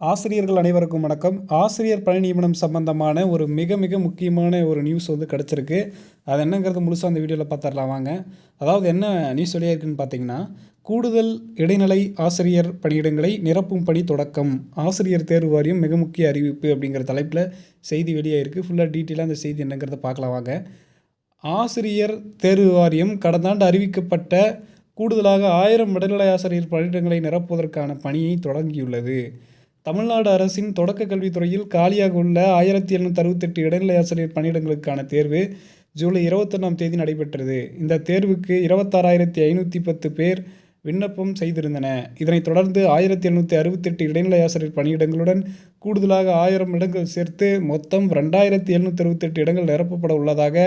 ஆசிரியர்கள் அனைவருக்கும் வணக்கம். ஆசிரியர் பணி நியமனம் சம்பந்தமான ஒரு மிக மிக முக்கியமான ஒரு நியூஸ் கிடச்சிருக்கு. அது என்னங்கிறது முழுசாக அந்த வீடியோவில் பார்த்துடலாம் வாங்க. அதாவது என்ன நியூஸ் வெளியே இருக்குன்னு பார்த்தீங்கன்னா, கூடுதல் இடைநிலை ஆசிரியர் பணியிடங்களை நிரப்பும் பணி தொடக்கம். ஆசிரியர் தேர்வு வாரியம் மிக முக்கிய அறிவிப்பு அப்படிங்கிற தலைப்பில் செய்தி வெளியாகிருக்கு. ஃபுல்லாக டீட்டெயிலாக அந்த செய்தி என்னங்கிறத பார்க்கலாம் வாங்க. ஆசிரியர் தேர்வு வாரியம் கடந்த ஆண்டு அறிவிக்கப்பட்ட கூடுதலாக 1000 இடைநிலை ஆசிரியர் பணியிடங்களை நிரப்புவதற்கான பணியை தொடங்கியுள்ளது. தமிழ்நாடு அரசின் தொடக்க கல்வித்துறையில் காலியாக உள்ள 1768 இடைநிலை ஆசிரியர் பணியிடங்களுக்கான தேர்வு ஜூலை 21ஆம் தேதி நடைபெற்றது. இந்த தேர்வுக்கு 26,510 பேர் விண்ணப்பம் செய்திருந்தன. இதனைத் தொடர்ந்து 1768 இடைநிலை ஆசிரியர் பணியிடங்களுடன் கூடுதலாக 1000 இடங்கள் சேர்த்து மொத்தம் 2768 இடங்கள் நிரப்பப்பட உள்ளதாக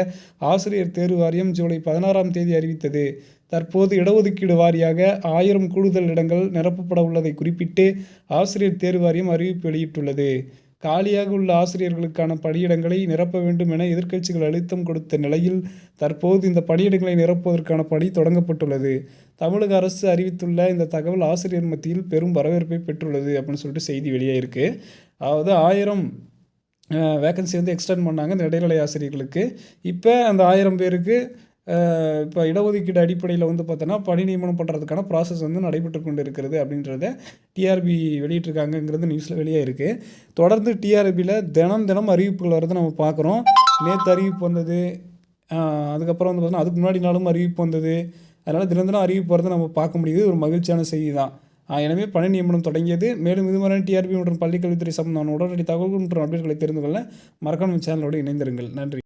ஆசிரியர் தேர்வு வாரியம் ஜூலை 16ஆம் தேதி அறிவித்தது. தற்போது இடஒதுக்கீடு வாரியாக 1000 கூடுதல் இடங்கள் நிரப்பப்பட உள்ளதை குறிப்பிட்டு ஆசிரியர் தேர்வு வாரியம் அறிவிப்பு வெளியிட்டுள்ளது. காலியாக உள்ள ஆசிரியர்களுக்கான பணியிடங்களை நிரப்ப வேண்டும் என எதிர்க்கட்சிகள் அழுத்தம் கொடுத்த நிலையில் தற்போது இந்த பணியிடங்களை நிரப்புவதற்கான பணி தொடங்கப்பட்டுள்ளது. தமிழக அரசு அறிவித்துள்ள இந்த தகவல் ஆசிரியர் மத்தியில் பெரும் வரவேற்பை பெற்றுள்ளது அப்படின்னு சொல்லிட்டு செய்தி வெளியாயிருக்கு. அதாவது 1000 வேகன்சி எக்ஸ்டெண்ட் பண்ணாங்க இந்த இடைநிலை ஆசிரியர்களுக்கு. இப்போ அந்த 1000 பேருக்கு இப்போ இடஒதுக்கீடு அடிப்படையில் பார்த்தோன்னா பணி நியமனம் பண்ணுறதுக்கான ப்ராசஸ் நடைபெற்று கொண்டு இருக்கிறது அப்படின்றத டிஆர்பி வெளியிட்டிருக்காங்கங்கிறது நியூஸில் வெளியே இருக்குது. தொடர்ந்து டிஆர்பியில் தினம் அறிவிப்புகள் வரது நம்ம பார்க்குறோம். நேற்று அறிவிப்பு வந்தது, அதுக்கப்புறம் பார்த்தோன்னா அதுக்கு முன்னாடி நாளும் அறிவிப்பு வந்தது. அதனால் தினம் அறிவிப்பு வரது நம்ம பார்க்க முடியுது. ஒரு மகிழ்ச்சியான செய்தி தான். எனவே பணி நியமனம் தொடங்கியது. மேலும் இது மாதிரியான டிஆர்பி மற்றும் பள்ளிக்கல்வித்துறை சம்பந்தமான உடனடி தகவல்கள் மற்றும் அப்டேட்களை தெரிந்து கொள்ள மறக்காம சேனலோடு இணைந்திருங்கள். நன்றி.